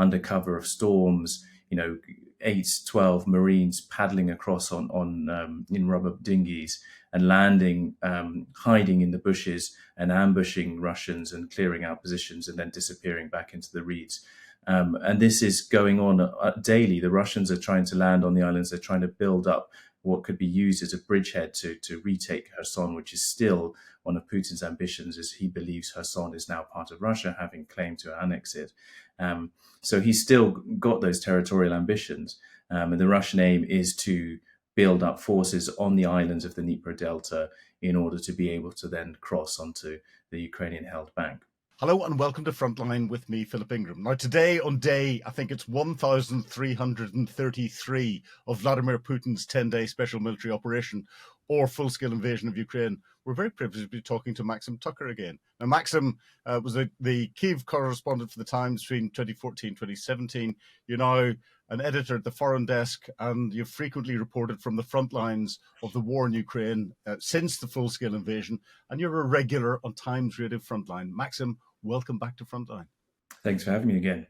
under cover of storms, 8, 12 Marines paddling across in rubber dinghies and landing, hiding in the bushes and ambushing Russians and clearing out positions and then disappearing back into the reeds. And this is going on daily. The Russians are trying to land on the islands. They're trying to build up what could be used as a bridgehead to retake Kherson, which is still one of Putin's ambitions, as he believes Kherson is now part of Russia, having claimed to annex it. So he's still got those territorial ambitions. And the Russian aim is to build up forces on the islands of the Dnipro Delta in order to be able to then cross onto the Ukrainian-held bank. Hello and welcome to Frontline with me, Philip Ingram. Now today on day, I think it's 1,333 of Vladimir Putin's 10-day special military operation or full-scale invasion of Ukraine, we're very privileged to be talking to Maxim Tucker again. Now Maxim was the Kyiv correspondent for the Times between 2014 and 2017. You're now an editor at the Foreign Desk, and you've frequently reported from the front lines of the war in Ukraine since the full-scale invasion, and you're a regular on Times Radio Frontline. Maxim, welcome back to Frontline. Thanks for having me again.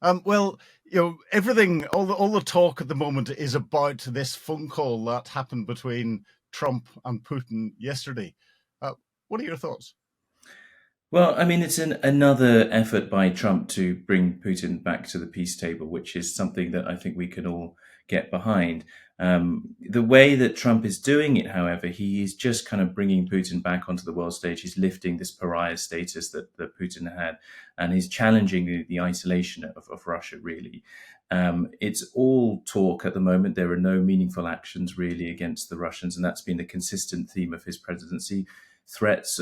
Everything, all the talk at the moment is about this phone call that happened between Trump and Putin yesterday. What are your thoughts? Well, I mean, it's another effort by Trump to bring Putin back to the peace table, which is something that I think we can all get behind. The way that Trump is doing it, however, he is just kind of bringing Putin back onto the world stage. He's lifting this pariah status that Putin had, and he's challenging the isolation of Russia, really. It's all talk at the moment. There are no meaningful actions really against the Russians, and that's been the consistent theme of his presidency. Threats,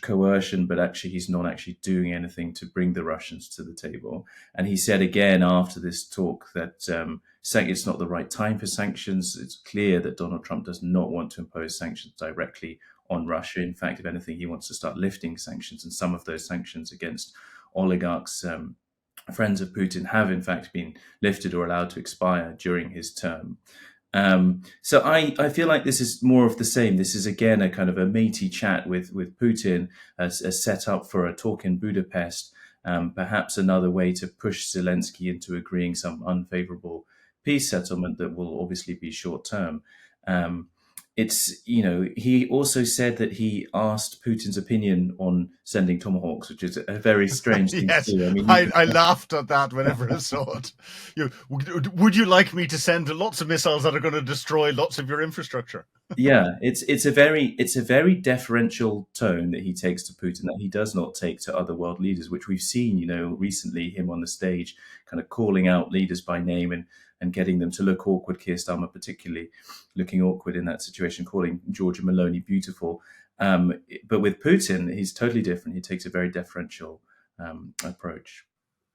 coercion, but actually he's not actually doing anything to bring the Russians to the table. And he said again after this talk that it's not the right time for sanctions. It's clear that Donald Trump does not want to impose sanctions directly on Russia. In fact, if anything, he wants to start lifting sanctions, and some of those sanctions against oligarchs, friends of Putin, have in fact been lifted or allowed to expire during his term. So I feel like this is more of the same. This is again a kind of a matey chat with Putin as set up for a talk in Budapest, perhaps another way to push Zelensky into agreeing some unfavorable peace settlement that will obviously be short term. He also said that he asked Putin's opinion on sending Tomahawks, which is a very strange thing yes, to do. I mean, I laughed at that whenever I saw it. Would you like me to send lots of missiles that are going to destroy lots of your infrastructure? Yeah, it's a very deferential tone that he takes to Putin that he does not take to other world leaders, which we've seen, recently him on the stage kind of calling out leaders by name and getting them to look awkward. Keir Starmer particularly looking awkward in that situation, calling Giorgia Meloni beautiful. But with Putin, he's totally different. He takes a very deferential approach.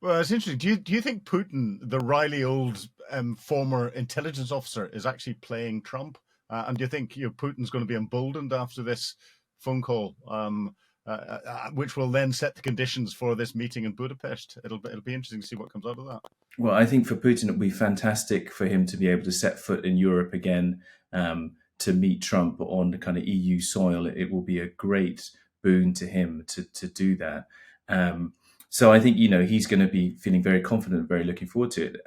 Well, it's interesting. Do you think Putin, the wily old former intelligence officer, is actually playing Trump? And do you think Putin's going to be emboldened after this phone call, which will then set the conditions for this meeting in Budapest? It'll be interesting to see what comes out of that. Well, I think for Putin, it'll be fantastic for him to be able to set foot in Europe again, to meet Trump on the kind of EU soil. It will be a great boon to him to do that. So I think, he's going to be feeling very confident, very looking forward to it.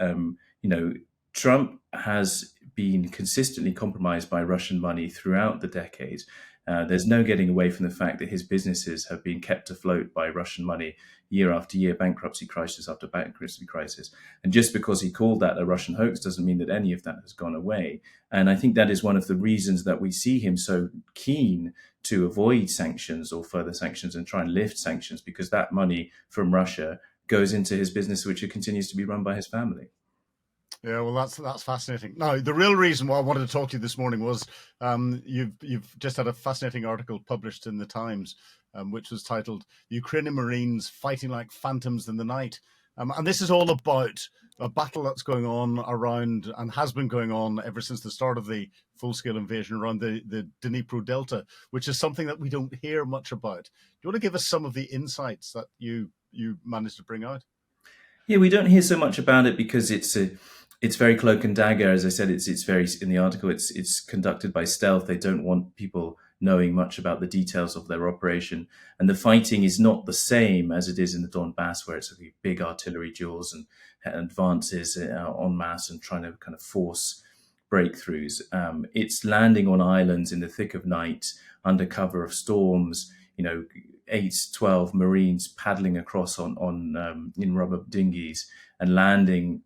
Trump has been consistently compromised by Russian money throughout the decade. There's no getting away from the fact that his businesses have been kept afloat by Russian money year after year, bankruptcy crisis after bankruptcy crisis. And just because he called that a Russian hoax doesn't mean that any of that has gone away. And I think that is one of the reasons that we see him so keen to avoid sanctions or further sanctions and try and lift sanctions, because that money from Russia goes into his business, which continues to be run by his family. Yeah, well, that's fascinating. Now, the real reason why I wanted to talk to you this morning was you've just had a fascinating article published in the Times, which was titled "Ukrainian Marines Fighting Like Phantoms in the Night." And this is all about a battle that's going on around and has been going on ever since the start of the full-scale invasion around the Dnipro Delta, which is something that we don't hear much about. Do you want to give us some of the insights that you managed to bring out? Yeah, we don't hear so much about it because it's very cloak and dagger. As I said, it's very in the article. It's conducted by stealth. They don't want people knowing much about the details of their operation. And the fighting is not the same as it is in the Donbass, where it's big artillery duels and advances en masse and trying to kind of force breakthroughs. It's landing on islands in the thick of night, under cover of storms, 8, 12 Marines paddling across on in rubber dinghies and landing,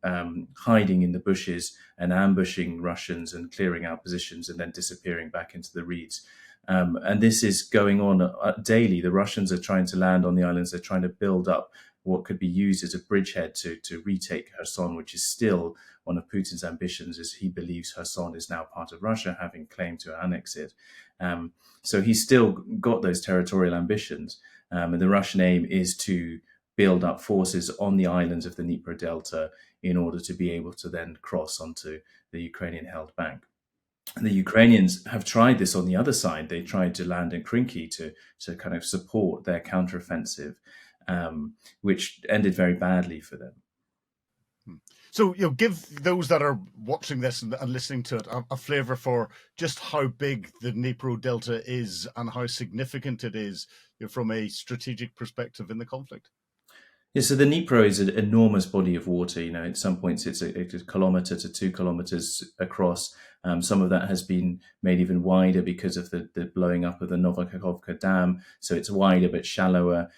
hiding in the bushes and ambushing Russians and clearing out positions and then disappearing back into the reeds. And this is going on daily. The Russians are trying to land on the islands. They're trying to build up what could be used as a bridgehead to retake Kherson, which is still one of Putin's ambitions, as he believes Kherson is now part of Russia, having claimed to annex it. So he's still got those territorial ambitions. And the Russian aim is to build up forces on the islands of the Dnipro Delta in order to be able to then cross onto the Ukrainian-held bank. And the Ukrainians have tried this on the other side. They tried to land in Krinky to kind of support their counteroffensive, which ended very badly for them. So, give those that are watching this and listening to it a flavour for just how big the Dnipro Delta is and how significant it is from a strategic perspective in the conflict. Yeah, so the Dnipro is an enormous body of water. At some points it's a kilometre to 2 kilometres across. Some of that has been made even wider because of the blowing up of the Novakhovka Dam. So it's wider but shallower.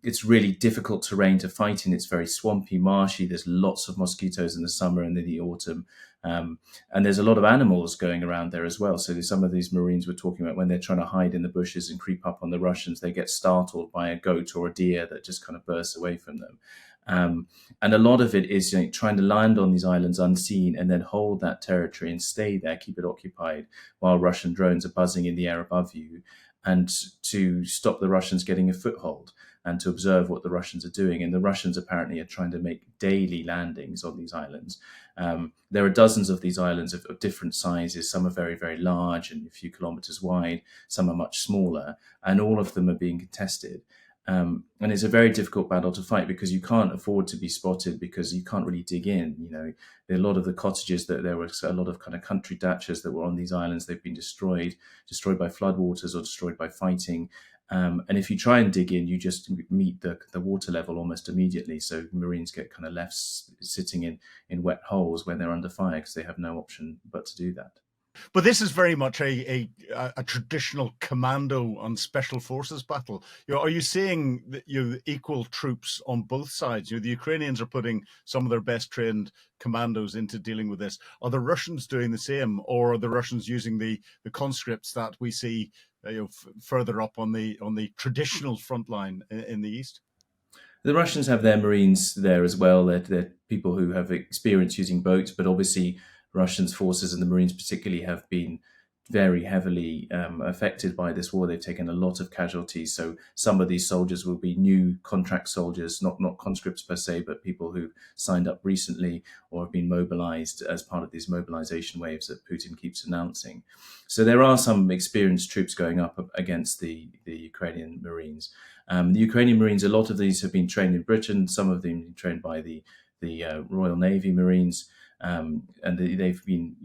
It's really difficult terrain to fight in. It's very swampy, marshy. There's lots of mosquitoes in the summer and in the autumn. And there's a lot of animals going around there as well. So some of these Marines were talking about when they're trying to hide in the bushes and creep up on the Russians, they get startled by a goat or a deer that just kind of bursts away from them. And a lot of it is trying to land on these islands unseen and then hold that territory and stay there, keep it occupied while Russian drones are buzzing in the air above you, and to stop the Russians getting a foothold and to observe what the Russians are doing. And the Russians apparently are trying to make daily landings on these islands. There are dozens of these islands of different sizes. Some are very, very large and a few kilometers wide. Some are much smaller, and all of them are being contested. And it's a very difficult battle to fight because you can't afford to be spotted because you can't really dig in. A lot of the cottages there were a lot of kind of country dachas that were on these islands. They've been destroyed by floodwaters or destroyed by fighting. And if you try and dig in, you just meet the water level almost immediately. So Marines get kind of left sitting in wet holes when they're under fire because they have no option but to do that. But this is very much a traditional commando and special forces battle. Are you seeing equal troops on both sides? The Ukrainians are putting some of their best trained commandos into dealing with this. Are the Russians doing the same, or are the Russians using the conscripts that we see further up on the traditional front line in the east? The Russians have their Marines there as well. They're people who have experience using boats, but obviously Russians' forces and the Marines particularly have been very heavily affected by this war. They've taken a lot of casualties. So some of these soldiers will be new contract soldiers, not conscripts per se, but people who signed up recently or have been mobilized as part of these mobilization waves that Putin keeps announcing. So there are some experienced troops going up against the Ukrainian Marines. The Ukrainian Marines, a lot of these have been trained in Britain. Some of them have been trained by the Royal Navy Marines. And they've been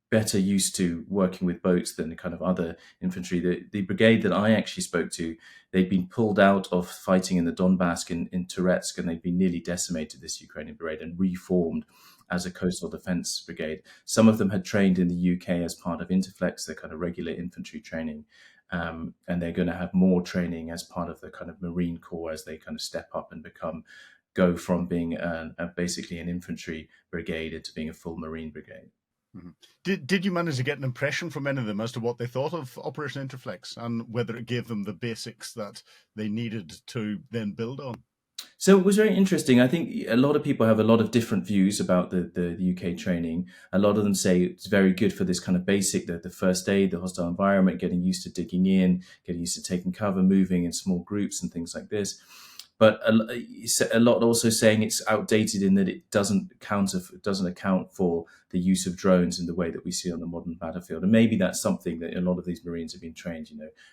better used to working with boats than the kind of other infantry. The brigade that I actually spoke to, they'd been pulled out of fighting in the Donbass in Turetsk, and they'd been nearly decimated, this Ukrainian brigade, and reformed as a coastal defense brigade. Some of them had trained in the UK as part of Interflex, their kind of regular infantry training. And they're going to have more training as part of the kind of Marine Corps as they kind of step up and go from being basically an infantry brigade into being a full Marine brigade. Mm-hmm. Did you manage to get an impression from any of them as to what they thought of Operation Interflex and whether it gave them the basics that they needed to then build on? So it was very interesting. I think a lot of people have a lot of different views about the UK training. A lot of them say it's very good for this kind of basic, the first aid, the hostile environment, getting used to digging in, getting used to taking cover, moving in small groups and things like this. but a lot also saying it's outdated in that it doesn't account for the use of drones in the way that we see on the modern battlefield. And maybe that's something that a lot of these Marines have been trained,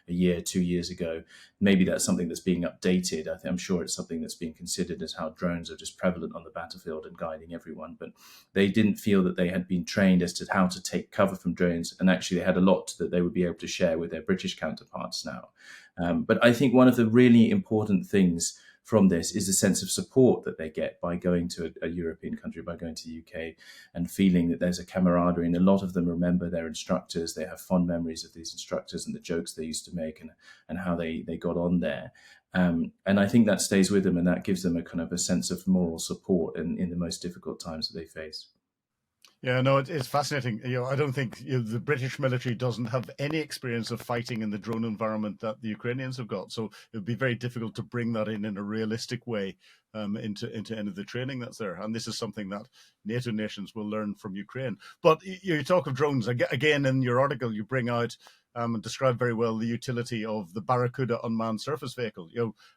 a year, 2 years ago. Maybe that's something that's being updated. I'm sure it's something that's being considered as how drones are just prevalent on the battlefield and guiding everyone. But they didn't feel that they had been trained as to how to take cover from drones. And actually, they had a lot that they would be able to share with their British counterparts now. But I think one of the really important things from this is the sense of support that they get by going to a European country, by going to the UK, and feeling that there's a camaraderie. And a lot of them remember their instructors. They have fond memories of these instructors and the jokes they used to make, and how they got on there. And I think that stays with them, and that gives them a kind of a sense of moral support in the most difficult times that they face. Yeah, no, it's fascinating. I don't think the British military doesn't have any experience of fighting in the drone environment that the Ukrainians have got. So it would be very difficult to bring that in a realistic way into any of the training that's there. And this is something that NATO nations will learn from Ukraine. But you talk of drones again in your article. You bring out and describe very well the utility of the Barracuda unmanned surface vehicle.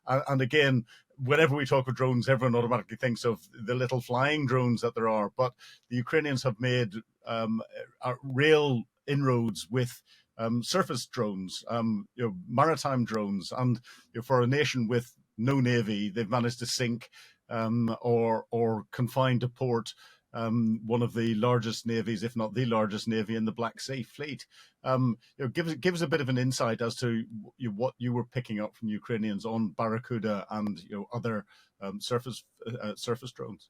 And again, whenever we talk of drones, everyone automatically thinks of the little flying drones that there are. But the Ukrainians have made real inroads with surface drones, maritime drones, and for a nation with no navy, they've managed to sink or confine to port one of the largest navies, if not the largest navy in the Black Sea fleet. Give us a bit of an insight as to what you were picking up from Ukrainians on Barracuda and other surface drones.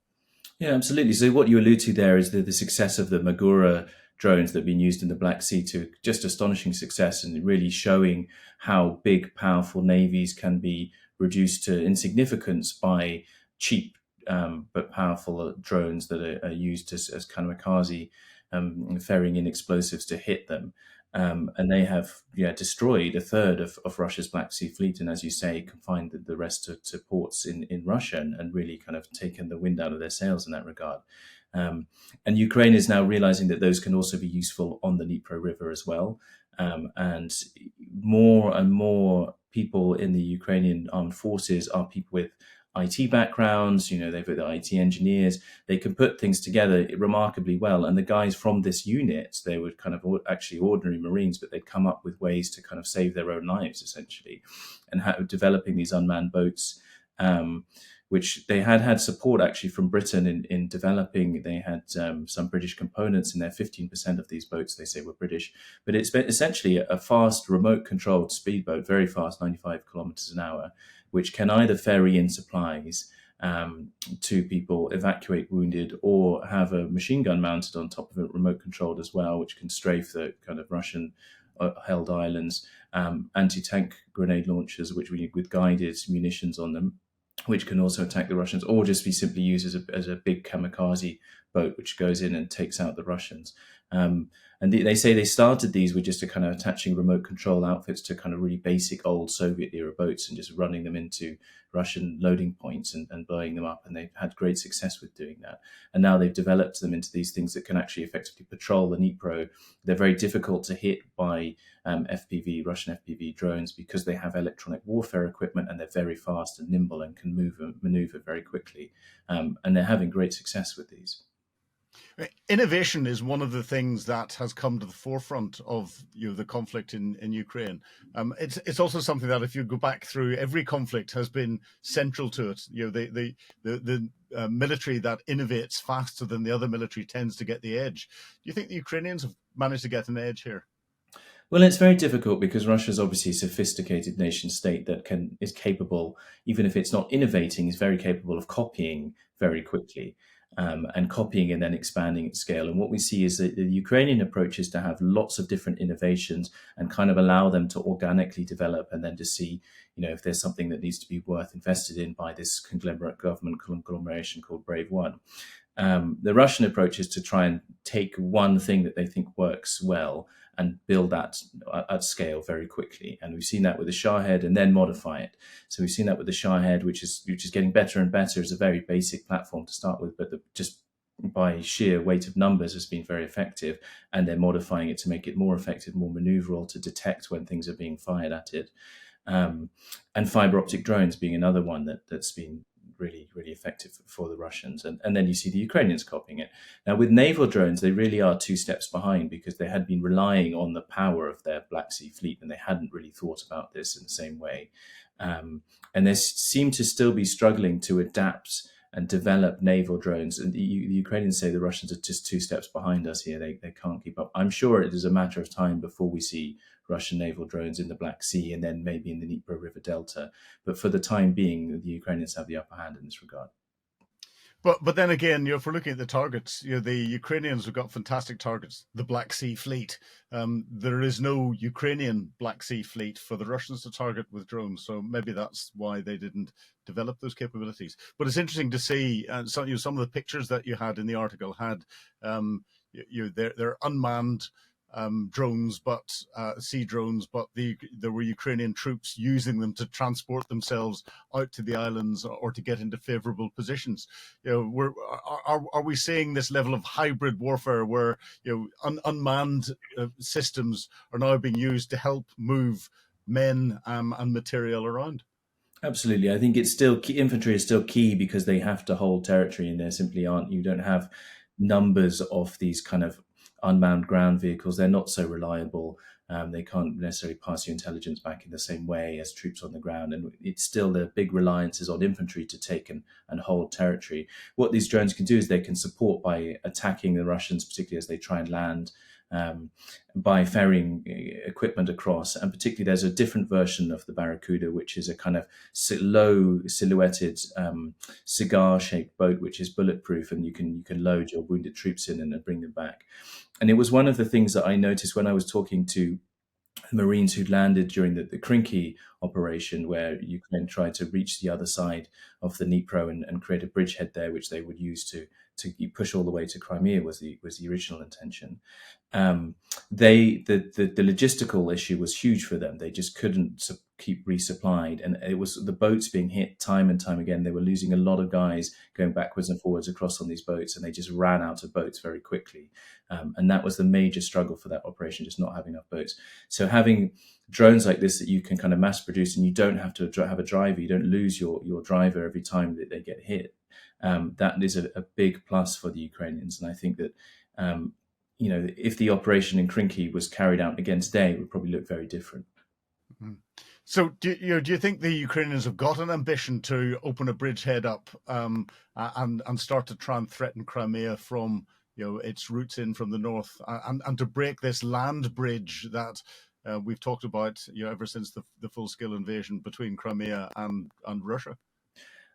Yeah, absolutely. So what you allude to there is the success of the Magura drones that have been used in the Black Sea to just astonishing success, and really showing how big, powerful navies can be reduced to insignificance by cheap but powerful drones that are used as kamikaze, ferrying in explosives to hit them. And they have destroyed a third of Russia's Black Sea fleet, and as you say, confined the rest to ports in Russia, and really kind of taken the wind out of their sails in that regard. And Ukraine is now realizing that those can also be useful on the Dnipro River as well. And more and more people in the Ukrainian armed forces are people with IT backgrounds, they've got the IT engineers, they can put things together remarkably well. And the guys from this unit, they were kind of actually ordinary Marines, but they'd come up with ways to kind of save their own lives, essentially, and developing these unmanned boats, which they had support actually from Britain in developing. They had some British components in there. 15% of these boats, they say, were British. But it's essentially a fast, remote-controlled speedboat, very fast, 95 kilometers an hour, which can either ferry in supplies to people, evacuate wounded, or have a machine gun mounted on top of it, remote controlled as well, which can strafe the kind of Russian held islands, anti-tank grenade launchers, with guided munitions on them, which can also attack the Russians, or just be simply used as a big kamikaze boat, which goes in and takes out the Russians. And they say they started these with just a kind of attaching remote control outfits to kind of really basic old Soviet era boats and just running them into Russian loading points and blowing them up. And they've had great success with doing that. And now they've developed them into these things that can actually effectively patrol the Dnipro. They're very difficult to hit by Russian FPV drones, because they have electronic warfare equipment, and they're very fast and nimble and can maneuver very quickly. And they're having great success with these. Innovation is one of the things that has come to the forefront of the conflict in Ukraine. It's also something that, if you go back through, every conflict has been central to it. The military that innovates faster than the other military tends to get the edge. Do you think the Ukrainians have managed to get an edge here? Well, it's very difficult because Russia is obviously a sophisticated nation state that is capable, even if it's not innovating, is very capable of copying very quickly. And copying and then expanding its scale. And what we see is that the Ukrainian approach is to have lots of different innovations and kind of allow them to organically develop, and then to see, if there's something that needs to be worth invested in by this government conglomeration called Brave One. The Russian approach is to try and take one thing that they think works well and build that at scale very quickly. And we've seen that with the Shahed, and then modify it. So we've seen that with the Shahed, which is getting better and better as a very basic platform to start with, but just by sheer weight of numbers has been very effective. And they're modifying it to make it more effective, more maneuverable, to detect when things are being fired at it. Um, and fiber optic drones being another one that's been really, really effective for the Russians. And then you see the Ukrainians copying it. Now, with naval drones, they really are two steps behind because they had been relying on the power of their Black Sea fleet and they hadn't really thought about this in the same way. And they seem to still be struggling to adapt and develop naval drones. And the Ukrainians say the Russians are just two steps behind us here. They can't keep up. I'm sure it is a matter of time before we see Russian naval drones in the Black Sea and then maybe in the Dnipro River Delta. But for the time being, the Ukrainians have the upper hand in this regard. But then again, if we're looking at the targets, the Ukrainians have got fantastic targets. The Black Sea Fleet. There is no Ukrainian Black Sea Fleet for the Russians to target with drones, so maybe that's why they didn't develop those capabilities. But it's interesting to see some of the pictures that you had in the article had they're unmanned drones, but sea drones, but there were Ukrainian troops using them to transport themselves out to the islands or to get into favorable positions. Are we seeing this level of hybrid warfare where unmanned systems are now being used to help move men and material around? Absolutely. I think it's still key, infantry is still key because they have to hold territory and there simply aren't, you don't have numbers of these kind of unmanned ground vehicles. They're not so reliable. They can't necessarily pass your intelligence back in the same way as troops on the ground. And it's still the big reliance is on infantry to take and hold territory. What these drones can do is they can support by attacking the Russians, particularly as they try and land, by ferrying equipment across. And particularly there's a different version of the Barracuda, which is a kind of low silhouetted cigar-shaped boat, which is bulletproof, and you can load your wounded troops in and bring them back. And it was one of the things that I noticed when I was talking to Marines who'd landed during the Krinky operation, where Ukraine tried to reach the other side of the Dnipro and create a bridgehead there, which they would use to push all the way to Crimea was the original intention. The logistical issue was huge for them. They just couldn't keep resupplied, and it was the boats being hit time and time again. They were losing a lot of guys going backwards and forwards across on these boats, and they just ran out of boats very quickly. And that was the major struggle for that operation, just not having enough boats. So having drones like this that you can kind of mass produce, and you don't have to have a driver, you don't lose your driver every time that they get hit. That is a big plus for the Ukrainians, and I think that if the operation in Krinky was carried out against day, it would probably look very different. Mm-hmm. So do you think the Ukrainians have got an ambition to open a bridgehead up and start to try and threaten Crimea from its roots in from the north and to break this land bridge that we've talked about ever since the full-scale invasion between Crimea and Russia?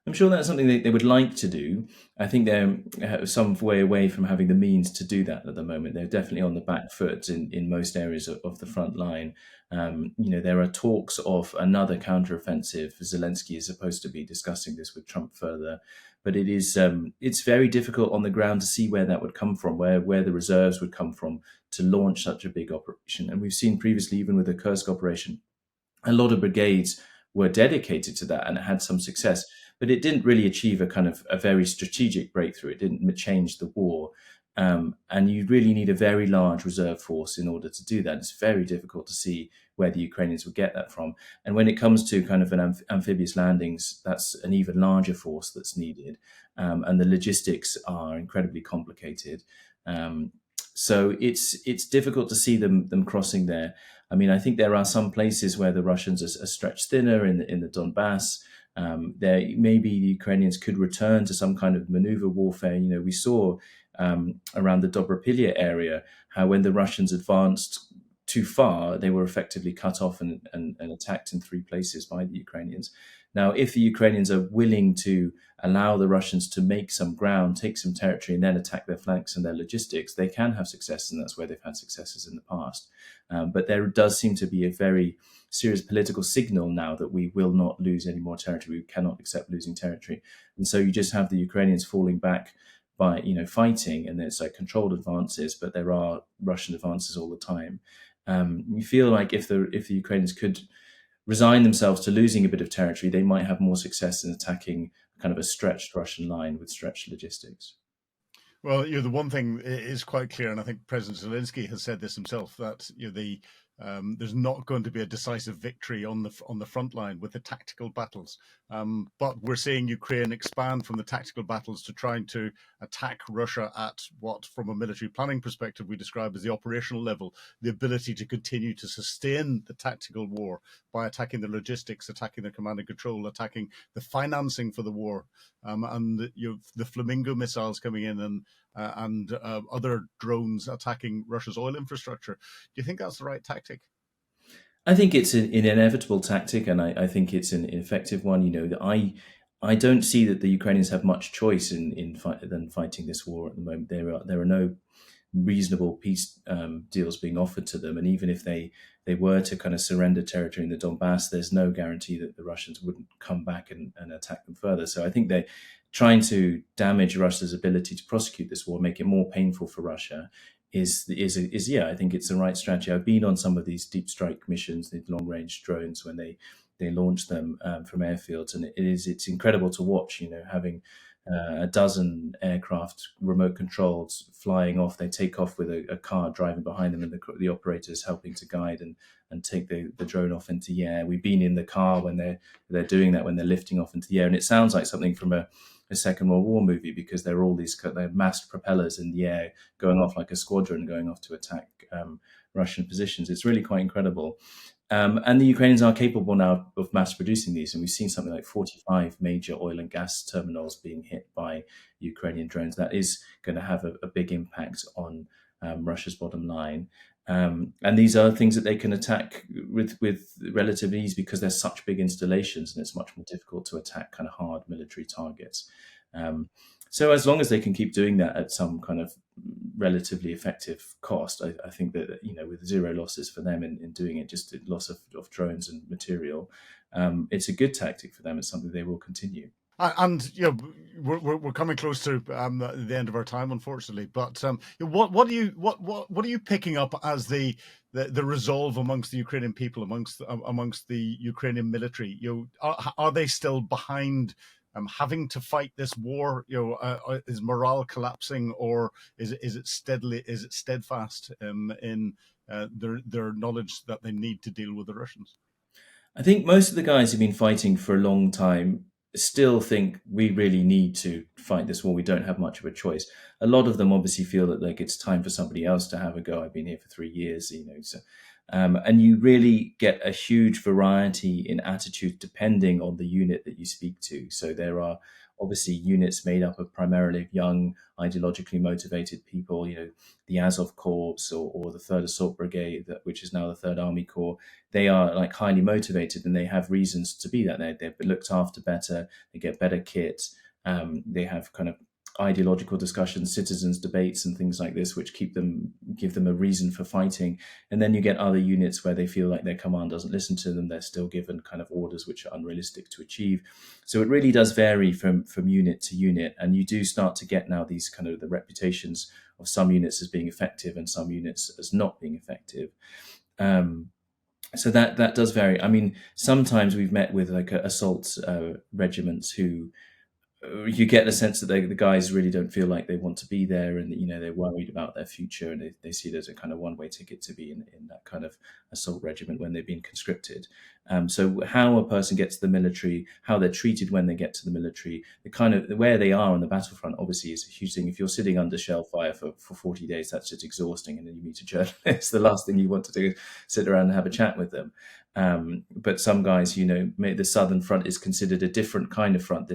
I'm sure that's something they would like to do. I think they're some way away from having the means to do that at the moment. They're definitely on the back foot in most areas of the front line. There are talks of another counteroffensive. Zelensky is supposed to be discussing this with Trump further, but it's very difficult on the ground to see where that would come from, where the reserves would come from to launch such a big operation. And we've seen previously, even with the Kursk operation, a lot of brigades were dedicated to that and it had some success, but it didn't really achieve a very strategic breakthrough. It didn't change the war. And you really need a very large reserve force in order to do that. It's very difficult to see where the Ukrainians would get that from. And when it comes to kind of an amphibious landings, that's an even larger force that's needed. And the logistics are incredibly complicated. So it's difficult to see them crossing there. I mean, I think there are some places where the Russians are stretched thinner in the Donbass. There maybe the Ukrainians could return to some kind of maneuver warfare. We saw around the Dobropilya area how when the Russians advanced too far, they were effectively cut off and attacked in 3 places by the Ukrainians. Now, if the Ukrainians are willing to allow the Russians to make some ground, take some territory, and then attack their flanks and their logistics, they can have success, and that's where they've had successes in the past. But there does seem to be a very serious political signal now that we will not lose any more territory. We cannot accept losing territory. And so you just have the Ukrainians falling back by, fighting, and there's controlled advances, but there are Russian advances all the time. You feel like if the Ukrainians could resign themselves to losing a bit of territory, they might have more success in attacking kind of a stretched Russian line with stretched logistics. Well, the one thing is quite clear, and I think President Zelensky has said this himself, that there's not going to be a decisive victory on the front line with the tactical battles. But we're seeing Ukraine expand from the tactical battles to trying to attack Russia at what, from a military planning perspective, we describe as the operational level, the ability to continue to sustain the tactical war by attacking the logistics, attacking the command and control, attacking the financing for the war, and the Flamingo missiles coming in and other drones attacking Russia's oil infrastructure. Do you think that's the right tactic? I think it's an inevitable tactic, and I think it's an effective one. I don't see that the Ukrainians have much choice than fighting this war at the moment. There are no reasonable peace deals being offered to them, and even if they were to kind of surrender territory in the Donbass, there's no guarantee that the Russians wouldn't come back and attack them further. So I think they're trying to damage Russia's ability to prosecute this war, make it more painful for Russia. I think it's the right strategy. I've been on some of these deep strike missions, the long range drones, when they launch them from airfields, and it's incredible to watch. Having a dozen aircraft remote controlled flying off. They take off with a car driving behind them, and the operators helping to guide and take the drone off into the air. We've been in the car when they're doing that, when they're lifting off into the air, and it sounds like something from a Second World War movie, because there are all these massed propellers in the air going off like a squadron going off to attack Russian positions. It's really quite incredible. And the Ukrainians are capable now of mass producing these. And we've seen something like 45 major oil and gas terminals being hit by Ukrainian drones. That is going to have a big impact on Russia's bottom line. And these are things that they can attack with relative ease, because they're such big installations, and it's much more difficult to attack kind of hard military targets. So as long as they can keep doing that at some kind of relatively effective cost, I think that, with zero losses for them in doing it, just loss of drones and material, it's a good tactic for them. It's something they will continue. And we're coming close to the end of our time, unfortunately. But what are you picking up as the resolve amongst the Ukrainian people, amongst the Ukrainian military? Are they still behind having to fight this war? Is morale collapsing, or is it steadfast in their knowledge that they need to deal with the Russians? I think most of the guys who've been fighting for a long time still think we really need to fight this war. We don't have much of a choice. A lot of them obviously feel that it's time for somebody else to have a go. I've been here for 3 years, so. And you really get a huge variety in attitude depending on the unit that you speak to. So there are obviously units made up of primarily young, ideologically motivated people, the Azov Corps or the 3rd Assault Brigade, which is now the 3rd Army Corps. They are highly motivated, and they have reasons to be that. They're looked after better, they get better kit, they have kind of ideological discussions, citizens debates and things like this, which give them a reason for fighting. And then you get other units where they feel like their command doesn't listen to them. They're still given kind of orders which are unrealistic to achieve. So it really does vary from unit to unit. And you do start to get now these kind of the reputations of some units as being effective and some units as not being effective. So that does vary. I mean, sometimes we've met with assault regiments who you get the sense that the guys really don't feel like they want to be there, and they're worried about their future, and they see it as a kind of one-way ticket to be in that kind of assault regiment when they've been conscripted. So how a person gets to the military, how they're treated when they get to the military, where they are on the battlefront obviously is a huge thing. If you're sitting under shell fire for 40 days, that's just exhausting, and then you meet a journalist, the last thing you want to do is sit around and have a chat with them. But some guys, the Southern Front is considered a different kind of front.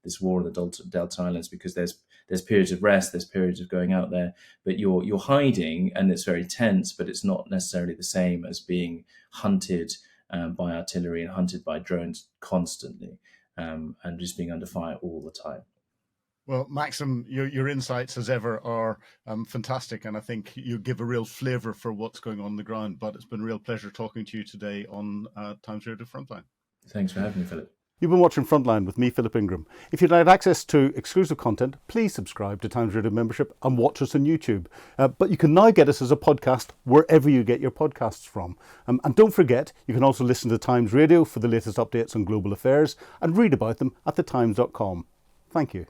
This war on the Delta Islands, because there's periods of rest, there's periods of going out there, but you're hiding, and it's very tense. But it's not necessarily the same as being hunted by artillery and hunted by drones constantly, and just being under fire all the time. Well, Maxim, your insights as ever are fantastic, and I think you give a real flavour for what's going on the ground. But it's been a real pleasure talking to you today on Times Radio Frontline. Thanks for having me, Philip. You've been watching Frontline with me, Philip Ingram. If you'd like access to exclusive content, please subscribe to Times Radio membership and watch us on YouTube. But you can now get us as a podcast wherever you get your podcasts from. And don't forget, you can also listen to Times Radio for the latest updates on global affairs and read about them at thetimes.com. Thank you.